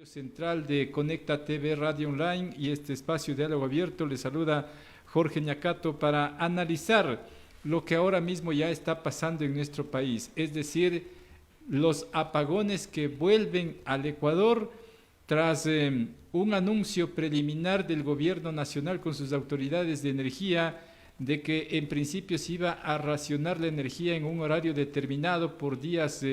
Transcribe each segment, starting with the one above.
Central de Conecta TV Radio Online y este espacio de diálogo abierto. Les saluda Jorge Ñacato para analizar lo que ahora mismo ya está pasando en nuestro país, es decir, los apagones que vuelven al Ecuador tras un anuncio preliminar del gobierno nacional con sus autoridades de energía de que en principio se iba a racionar la energía en un horario determinado por días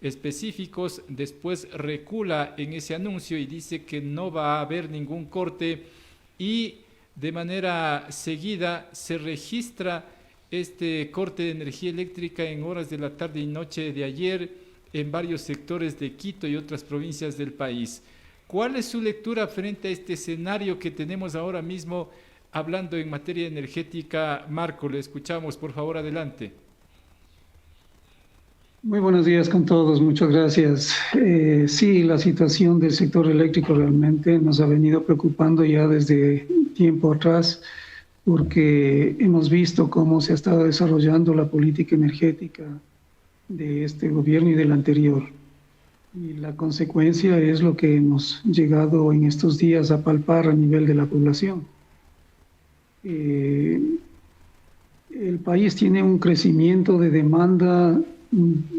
específicos. Después recula en ese anuncio y dice que no va a haber ningún corte y de manera seguida se registra este corte de energía eléctrica en horas de la tarde y noche de ayer en varios sectores de Quito y otras provincias del país. ¿Cuál es su lectura frente a este escenario que tenemos ahora mismo hablando en materia energética? Marco, le escuchamos, por favor, adelante. Muy buenos días con todos, muchas gracias. Sí, la situación del sector eléctrico realmente nos ha venido preocupando ya desde tiempo atrás, porque hemos visto cómo se ha estado desarrollando la política energética de este gobierno y del anterior. Y la consecuencia es lo que hemos llegado en estos días a palpar a nivel de la población. El país tiene un crecimiento de demanda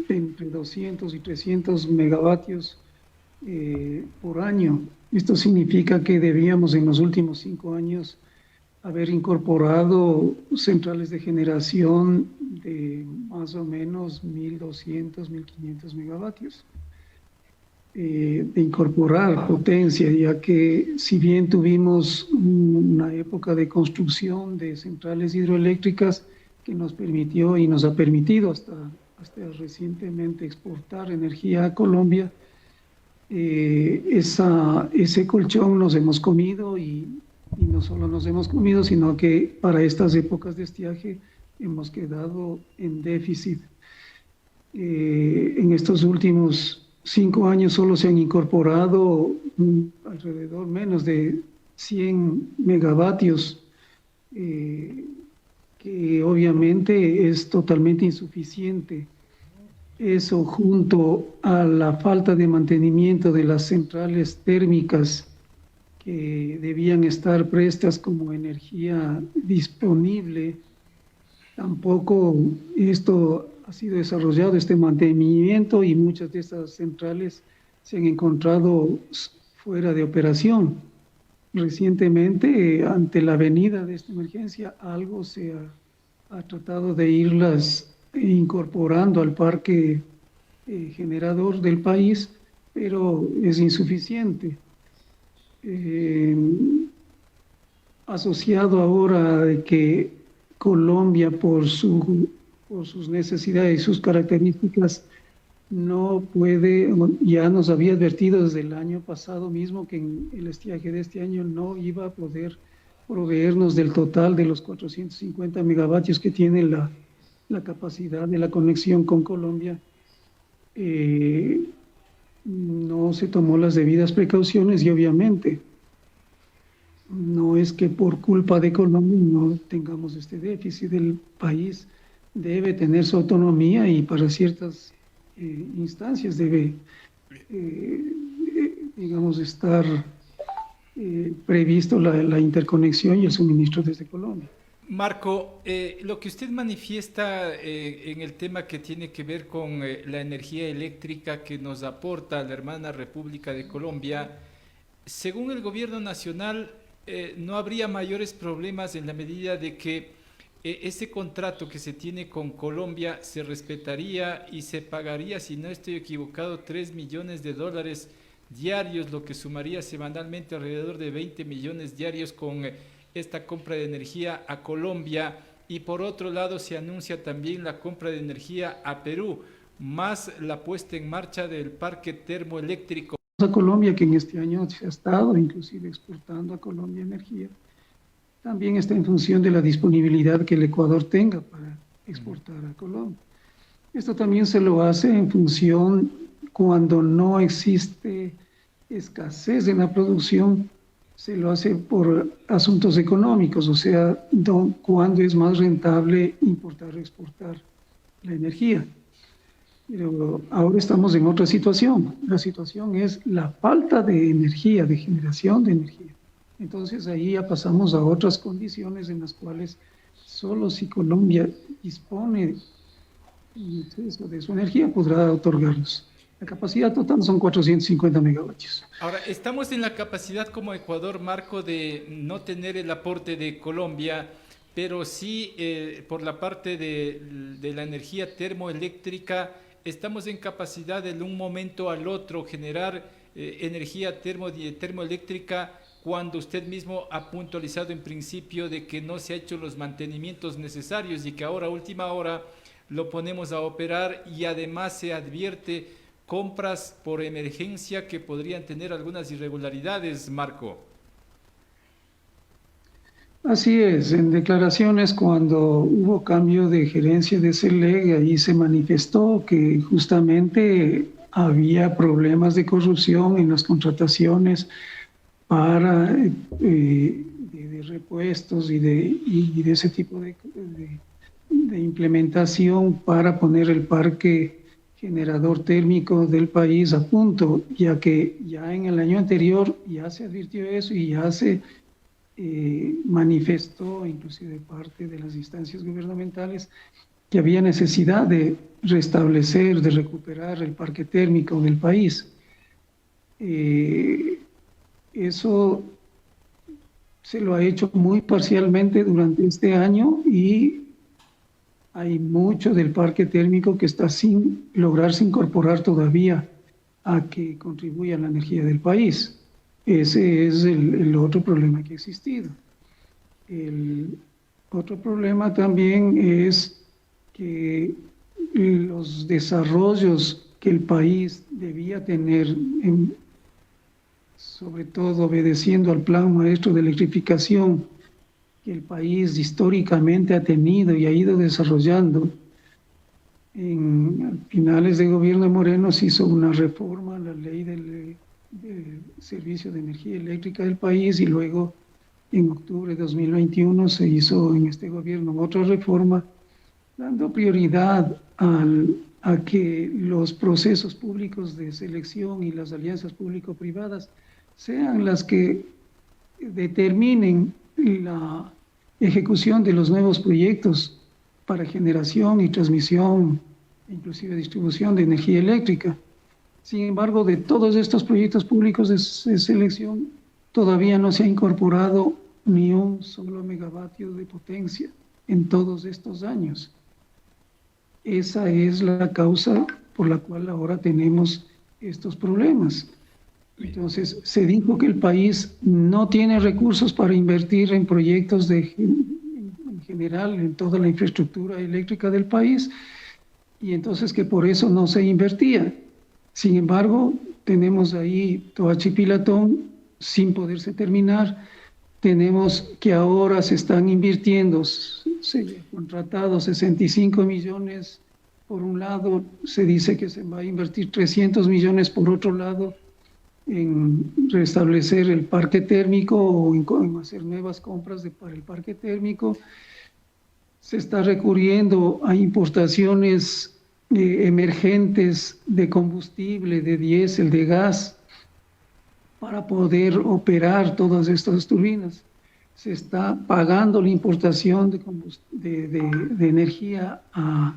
entre 200 y 300 megavatios por año. Esto significa que debíamos en los últimos 5 años haber incorporado centrales de generación de más o menos 1.200, 1.500 megavatios. De incorporar potencia, ya que si bien tuvimos una época de construcción de centrales hidroeléctricas que nos permitió y nos ha permitido hasta recientemente exportar energía a Colombia, ese colchón nos hemos comido y no solo nos hemos comido, sino que para estas épocas de estiaje hemos quedado en déficit. En estos últimos 5 años solo se han incorporado alrededor menos de 100 megavatios, que obviamente es totalmente insuficiente. Eso junto a la falta de mantenimiento de las centrales térmicas que debían estar prestas como energía disponible, tampoco esto ha sido desarrollado, este mantenimiento, y muchas de estas centrales se han encontrado fuera de operación. Recientemente, ante la venida de esta emergencia, algo se ha tratado de irlas incorporando al parque generador del país, pero es insuficiente. Asociado ahora de que Colombia, por sus necesidades y sus características, no puede, ya nos había advertido desde el año pasado mismo que en el estiaje de este año no iba a poder proveernos del total de los 450 megavatios que tiene la capacidad de la conexión con Colombia. No se tomó las debidas precauciones y obviamente no es que por culpa de Colombia no tengamos este déficit. El país debe tener su autonomía y para ciertas instancias debe, digamos, estar previsto la interconexión y el suministro desde Colombia. Marco, lo que usted manifiesta en el tema que tiene que ver con la energía eléctrica que nos aporta la hermana República de Colombia, según el gobierno nacional, no habría mayores problemas en la medida de que ese contrato que se tiene con Colombia se respetaría y se pagaría, si no estoy equivocado, 3 millones de dólares diarios, lo que sumaría semanalmente alrededor de 20 millones diarios con esta compra de energía a Colombia. Y por otro lado se anuncia también la compra de energía a Perú, más la puesta en marcha del parque termoeléctrico. A Colombia, que en este año se ha estado inclusive exportando a Colombia energía, también está en función de la disponibilidad que el Ecuador tenga para exportar a Colombia. Esto también se lo hace en función cuando no existe escasez en la producción, se lo hace por asuntos económicos, o sea, cuando es más rentable importar o exportar la energía. Pero ahora estamos en otra situación. La situación es la falta de energía, de generación de energía. Entonces ahí ya pasamos a otras condiciones en las cuales solo si Colombia dispone de su energía podrá otorgarnos. La capacidad total son 450 megavatios. Ahora, estamos en la capacidad como Ecuador, Marco, de no tener el aporte de Colombia, pero sí por la parte de la energía termoeléctrica, estamos en capacidad de un momento al otro generar energía termoeléctrica cuando usted mismo ha puntualizado en principio de que no se ha hecho los mantenimientos necesarios y que ahora a última hora lo ponemos a operar y además se advierte compras por emergencia que podrían tener algunas irregularidades, Marco. Así es, en declaraciones cuando hubo cambio de gerencia de CELEG, ahí se manifestó que justamente había problemas de corrupción en las contrataciones para de repuestos y de ese tipo de implementación para poner el parque generador térmico del país a punto, ya que ya en el año anterior ya se advirtió eso y ya se manifestó, inclusive parte de las instancias gubernamentales, que había necesidad de restablecer, de recuperar el parque térmico del país. Eso se lo ha hecho muy parcialmente durante este año y hay mucho del parque térmico que está sin lograrse incorporar todavía a que contribuya a la energía del país. Ese es el otro problema que ha existido. El otro problema también es que los desarrollos que el país debía tener, sobre todo obedeciendo al Plan Maestro de Electrificación, que el país históricamente ha tenido y ha ido desarrollando. En finales de gobierno de Moreno se hizo una reforma a la ley del servicio de energía eléctrica del país y luego en octubre de 2021 se hizo en este gobierno otra reforma dando prioridad a que los procesos públicos de selección y las alianzas público-privadas sean las que determinen la ejecución de los nuevos proyectos para generación y transmisión, inclusive distribución de energía eléctrica. Sin embargo, de todos estos proyectos públicos de selección, todavía no se ha incorporado ni un solo megavatio de potencia en todos estos años. Esa es la causa por la cual ahora tenemos estos problemas. Entonces, se dijo que el país no tiene recursos para invertir en proyectos en general, en toda la infraestructura eléctrica del país, y entonces que por eso no se invertía. Sin embargo, tenemos ahí Toachi-Pilatón sin poderse terminar. Tenemos que ahora se están invirtiendo, se han contratado 65 millones por un lado, se dice que se va a invertir 300 millones por otro lado en restablecer el parque térmico o en hacer nuevas compras para el parque térmico. Se está recurriendo a importaciones emergentes de combustible, de diésel, de gas, para poder operar todas estas turbinas. Se está pagando la importación de energía a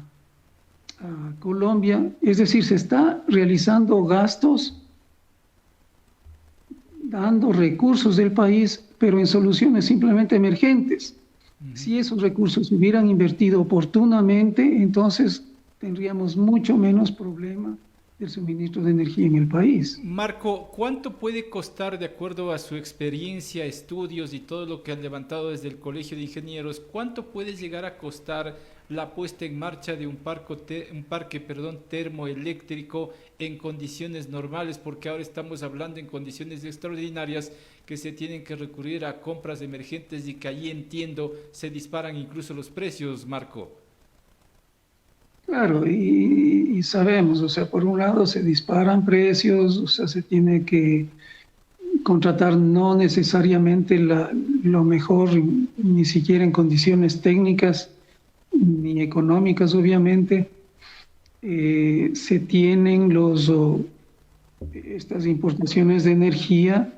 Colombia, es decir, se está realizando gastos, dando recursos del país, pero en soluciones simplemente emergentes. Si esos recursos se hubieran invertido oportunamente, entonces tendríamos mucho menos problema del suministro de energía en el país. Marco, ¿cuánto puede costar, de acuerdo a su experiencia, estudios y todo lo que han levantado desde el Colegio de Ingenieros, cuánto puede llegar a costar la puesta en marcha de un parque termoeléctrico en condiciones normales? Porque ahora estamos hablando en condiciones extraordinarias que se tienen que recurrir a compras emergentes y que allí, entiendo, se disparan incluso los precios, Marco. Claro, y sabemos, o sea, por un lado se disparan precios, o sea, se tiene que contratar no necesariamente lo mejor, ni siquiera en condiciones técnicas ni económicas, obviamente. se tienen estas importaciones de energía,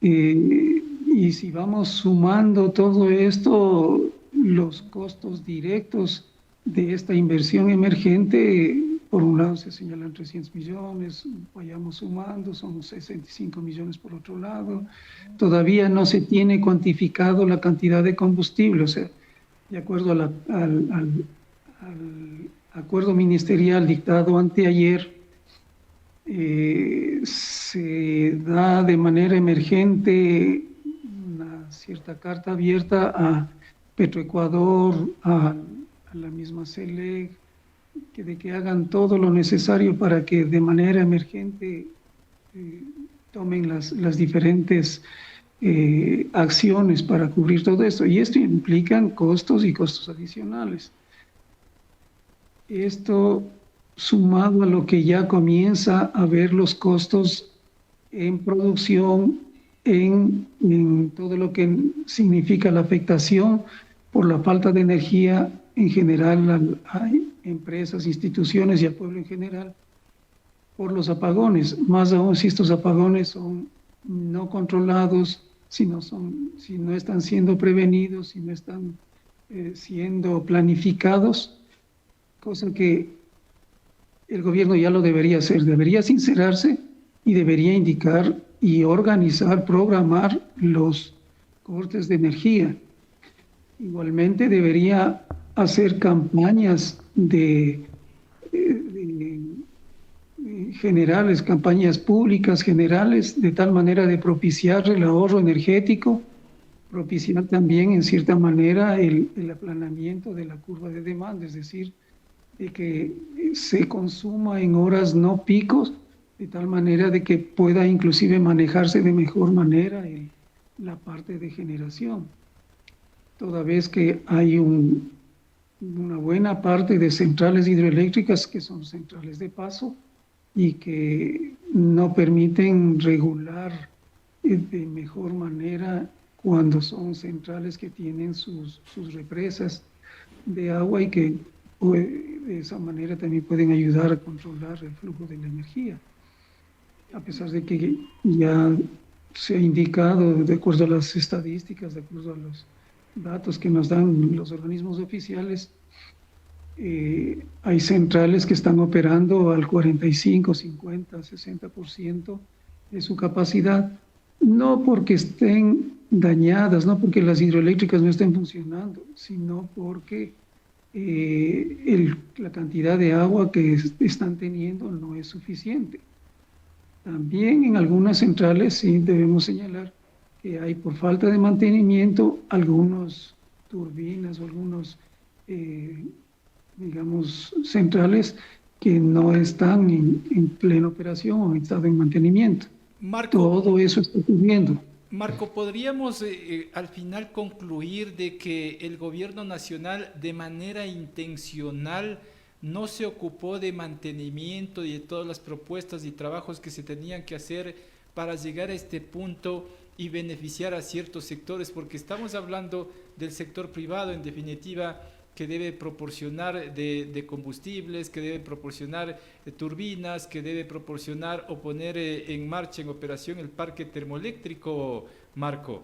y si vamos sumando todo esto, los costos directos de esta inversión emergente, por un lado se señalan 300 millones, vayamos sumando, son 65 millones por otro lado. Todavía no se tiene cuantificado la cantidad de combustible, o sea, de acuerdo al acuerdo ministerial dictado anteayer, se da de manera emergente una cierta carta abierta a Petroecuador, a la misma CELEC, de que hagan todo lo necesario para que de manera emergente tomen las diferentes acciones para cubrir todo esto. Y esto implica costos y costos adicionales. Esto sumado a lo que ya comienza a ver los costos en producción, en todo lo que significa la afectación por la falta de energía en general a empresas, instituciones y al pueblo en general, por los apagones, más aún si estos apagones son no controlados, si no están siendo prevenidos, si no están siendo planificados, cosa que el gobierno ya lo debería hacer, debería sincerarse y debería indicar y organizar, programar los cortes de energía. Igualmente debería hacer campañas generales, campañas públicas generales, de tal manera de propiciar el ahorro energético, propiciar también en cierta manera el aplanamiento de la curva de demanda, es decir, de que se consuma en horas no picos, de tal manera de que pueda inclusive manejarse de mejor manera la parte de generación, toda vez que hay una buena parte de centrales hidroeléctricas que son centrales de paso y que no permiten regular de mejor manera cuando son centrales que tienen sus represas de agua y que de esa manera también pueden ayudar a controlar el flujo de la energía. A pesar de que ya se ha indicado, de acuerdo a las estadísticas, de acuerdo a los datos que nos dan los organismos oficiales, hay centrales que están operando al 45, 50, 60% de su capacidad, no porque estén dañadas, no porque las hidroeléctricas no estén funcionando, sino porque la cantidad de agua que están teniendo no es suficiente. También en algunas centrales sí debemos señalar que hay, por falta de mantenimiento, algunas turbinas o algunos digamos, centrales que no están en plena operación o en estado de mantenimiento. Marco, todo eso está ocurriendo. Marco, ¿podríamos al final concluir de que el gobierno nacional de manera intencional no se ocupó de mantenimiento y de todas las propuestas y trabajos que se tenían que hacer para llegar a este punto y beneficiar a ciertos sectores? Porque estamos hablando del sector privado, en definitiva, que debe proporcionar de combustibles, que debe proporcionar turbinas, que debe proporcionar o poner en marcha, en operación, el parque termoeléctrico, Marco.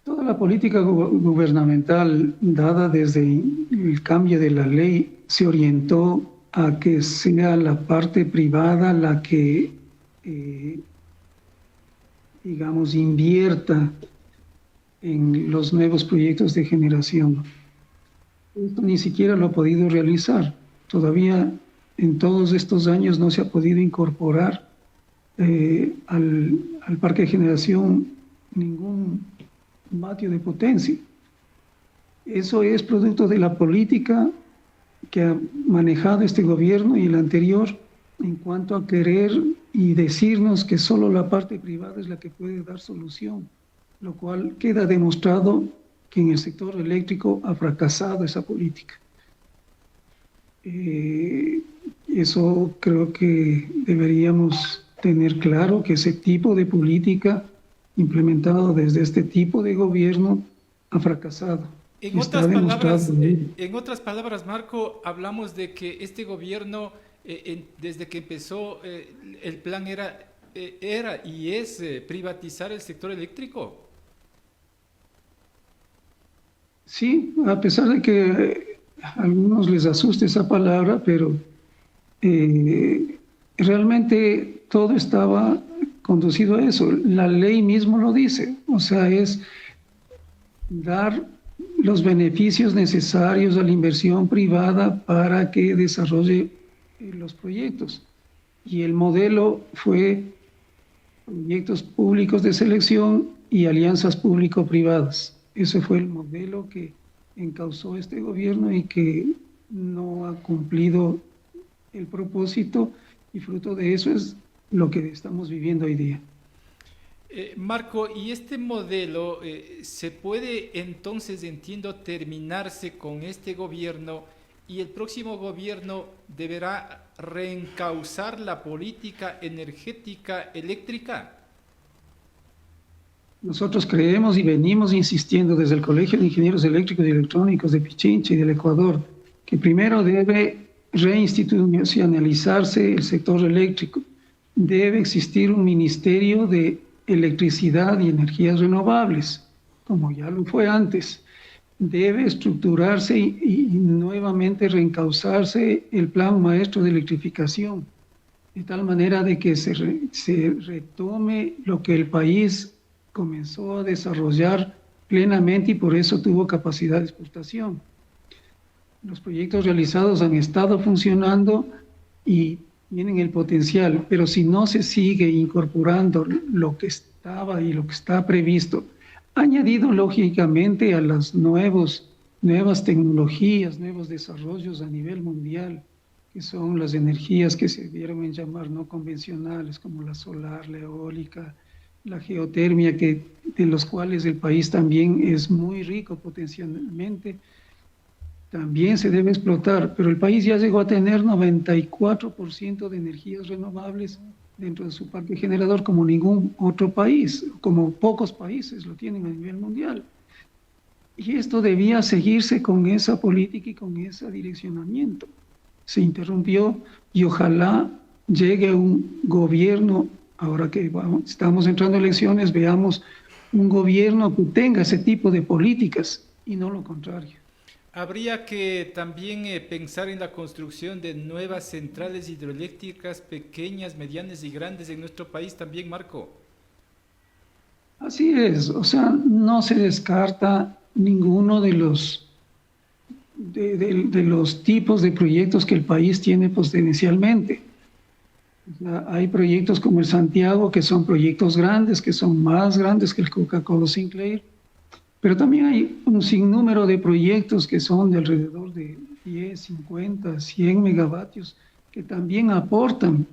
Toda la política gubernamental dada desde el cambio de la ley se orientó a que sea la parte privada la que, digamos, invierta en los nuevos proyectos de generación. Esto ni siquiera lo ha podido realizar. Todavía en todos estos años no se ha podido incorporar al parque de generación ningún vatio de potencia. Eso es producto de la política que ha manejado este gobierno y el anterior en cuanto a querer y decirnos que solo la parte privada es la que puede dar solución, lo cual queda demostrado que en el sector eléctrico ha fracasado esa política. Eso creo que deberíamos tener claro, que ese tipo de política implementado desde este tipo de gobierno ha fracasado. Está demostrado. En otras palabras, Marco, hablamos de que este gobierno, desde que empezó, el plan era y es privatizar el sector eléctrico. Sí, a pesar de que a algunos les asuste esa palabra, pero realmente todo estaba conducido a eso. La ley mismo lo dice, o sea, es dar los beneficios necesarios a la inversión privada para que desarrolle los proyectos. Y el modelo fue proyectos públicos de selección y alianzas público-privadas. Ese fue el modelo que encauzó este gobierno y que no ha cumplido el propósito, y fruto de eso es lo que estamos viviendo hoy día. Marco, ¿y este modelo se puede entonces, entiendo, terminarse con este gobierno y el próximo gobierno deberá reencauzar la política energética eléctrica? Nosotros creemos y venimos insistiendo desde el Colegio de Ingenieros Eléctricos y Electrónicos de Pichincha y del Ecuador que primero debe reinstitucionalizarse el sector eléctrico. Debe existir un ministerio de electricidad y energías renovables, como ya lo fue antes. Debe estructurarse y nuevamente reencauzarse el plan maestro de electrificación, de tal manera de que se retome lo que el país comenzó a desarrollar plenamente y por eso tuvo capacidad de exportación. Los proyectos realizados han estado funcionando y tienen el potencial, pero si no se sigue incorporando lo que estaba y lo que está previsto, añadido lógicamente a las nuevas tecnologías, nuevos desarrollos a nivel mundial, que son las energías que se dieron en llamar no convencionales, como la solar, la eólica, la geotermia, de los cuales el país también es muy rico potencialmente, también se debe explotar, pero el país ya llegó a tener 94% de energías renovables dentro de su parque generador como ningún otro país, como pocos países lo tienen a nivel mundial. Y esto debía seguirse con esa política y con ese direccionamiento. Se interrumpió y ojalá llegue un gobierno, ahora que estamos entrando a elecciones, veamos un gobierno que tenga ese tipo de políticas y no lo contrario. Habría que también pensar en la construcción de nuevas centrales hidroeléctricas pequeñas, medianas y grandes en nuestro país también, Marco. Así es, o sea, no se descarta ninguno de los tipos de proyectos que el país tiene potencialmente. O sea, hay proyectos como el Santiago, que son proyectos grandes, que son más grandes que el Coca-Cola Sinclair, pero también hay un sinnúmero de proyectos que son de alrededor de 10, 50, 100 megavatios, que también aportan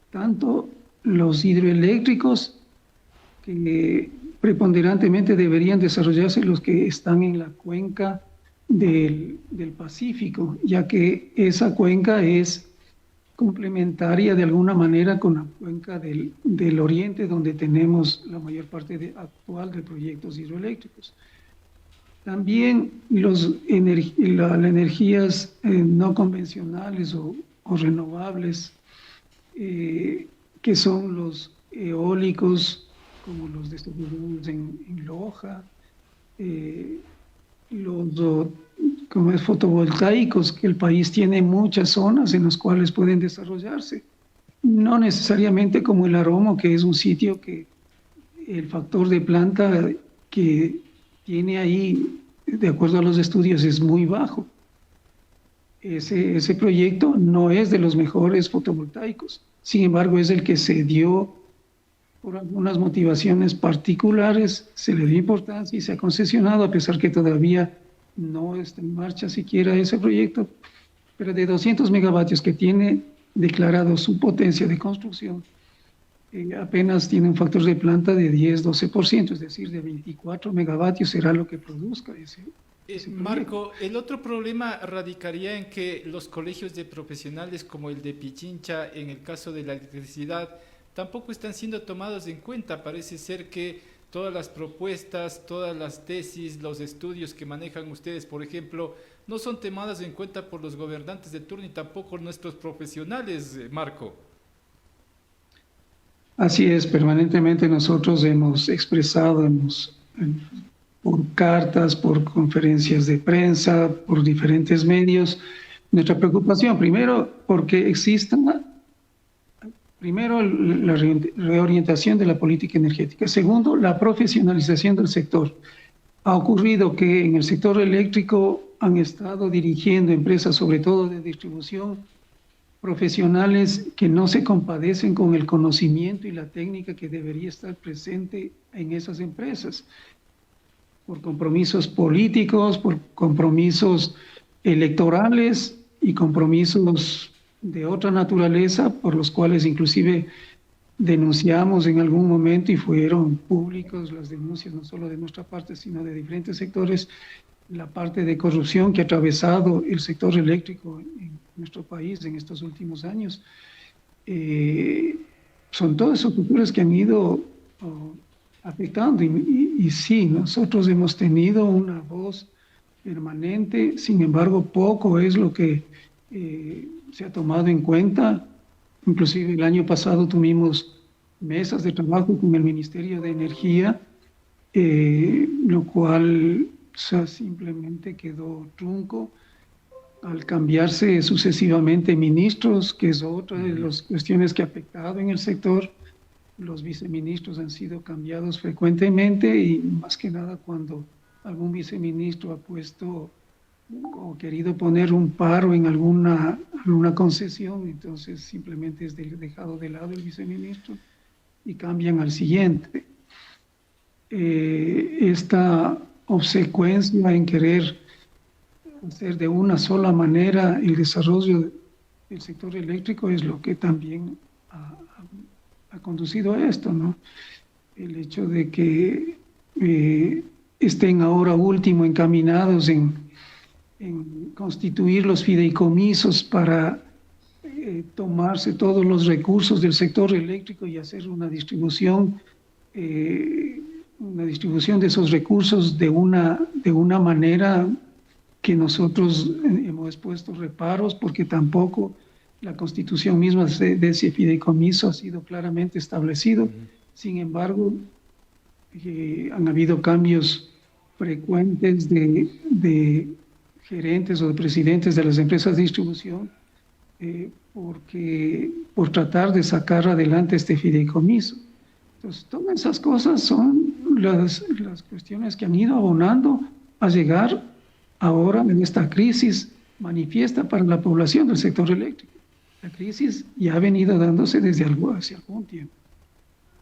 tanto los hidroeléctricos, que preponderantemente deberían desarrollarse los que están en la cuenca del Pacífico, ya que esa cuenca es complementaria de alguna manera con la cuenca del Oriente, donde tenemos la mayor parte actual de proyectos hidroeléctricos. También las energías no convencionales o renovables, que son los eólicos, como los distribuidos en Loja, como es fotovoltaicos, que el país tiene muchas zonas en las cuales pueden desarrollarse. No necesariamente como el Aromo, que es un sitio que el factor de planta que tiene ahí, de acuerdo a los estudios, es muy bajo. Ese proyecto no es de los mejores fotovoltaicos, sin embargo es el que se dio por algunas motivaciones particulares, se le dio importancia y se ha concesionado, a pesar que todavía no está en marcha siquiera ese proyecto, pero de 200 megavatios que tiene declarado su potencia de construcción, apenas tiene un factor de planta de 10-12%, es decir, de 24 megavatios será lo que produzca ese Marco, el otro problema radicaría en que los colegios de profesionales como el de Pichincha, en el caso de la electricidad, tampoco están siendo tomados en cuenta. Parece ser que todas las propuestas, todas las tesis, los estudios que manejan ustedes, por ejemplo, no son tomadas en cuenta por los gobernantes de turno y tampoco nuestros profesionales, Marco. Así es, permanentemente nosotros hemos expresado, por cartas, por conferencias de prensa, por diferentes medios, nuestra preocupación, primero, porque exista, primero, la reorientación de la política energética. Segundo, la profesionalización del sector. Ha ocurrido que en el sector eléctrico han estado dirigiendo empresas, sobre todo de distribución, profesionales que no se compadecen con el conocimiento y la técnica que debería estar presente en esas empresas, por compromisos políticos, por compromisos electorales y compromisos de otra naturaleza, por los cuales inclusive denunciamos en algún momento y fueron públicos las denuncias, no solo de nuestra parte, sino de diferentes sectores, la parte de corrupción que ha atravesado el sector eléctrico en nuestro país en estos últimos años. Son todos esos factores que han ido afectando y sí, nosotros hemos tenido una voz permanente, sin embargo poco es lo que se ha tomado en cuenta. Inclusive el año pasado tuvimos mesas de trabajo con el Ministerio de Energía, lo cual simplemente quedó trunco al cambiarse sucesivamente ministros, que es otra de las cuestiones que ha afectado en el sector. Los viceministros han sido cambiados frecuentemente y más que nada cuando algún viceministro ha puesto o querido poner un paro en alguna concesión, entonces simplemente es dejado de lado el viceministro y cambian al siguiente. Esta obsecuencia en querer hacer de una sola manera el desarrollo del sector eléctrico es lo que también ha conducido a esto, ¿no? El hecho de que estén ahora último encaminados en constituir los fideicomisos para tomarse todos los recursos del sector eléctrico y hacer una distribución de esos recursos de una manera que nosotros hemos puesto reparos, porque tampoco la constitución misma de ese fideicomiso ha sido claramente establecido. Sin embargo, han habido cambios frecuentes de gerentes o de presidentes de las empresas de distribución por tratar de sacar adelante este fideicomiso. Entonces, todas esas cosas son las cuestiones que han ido abonando a llegar ahora en esta crisis manifiesta para la población del sector eléctrico. La crisis ya ha venido dándose hace algún tiempo.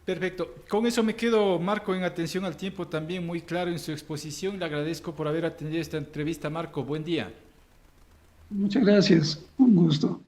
Perfecto. Con eso me quedo, Marco, en atención al tiempo también muy claro en su exposición. Le agradezco por haber atendido esta entrevista, Marco. Buen día. Muchas gracias. Un gusto.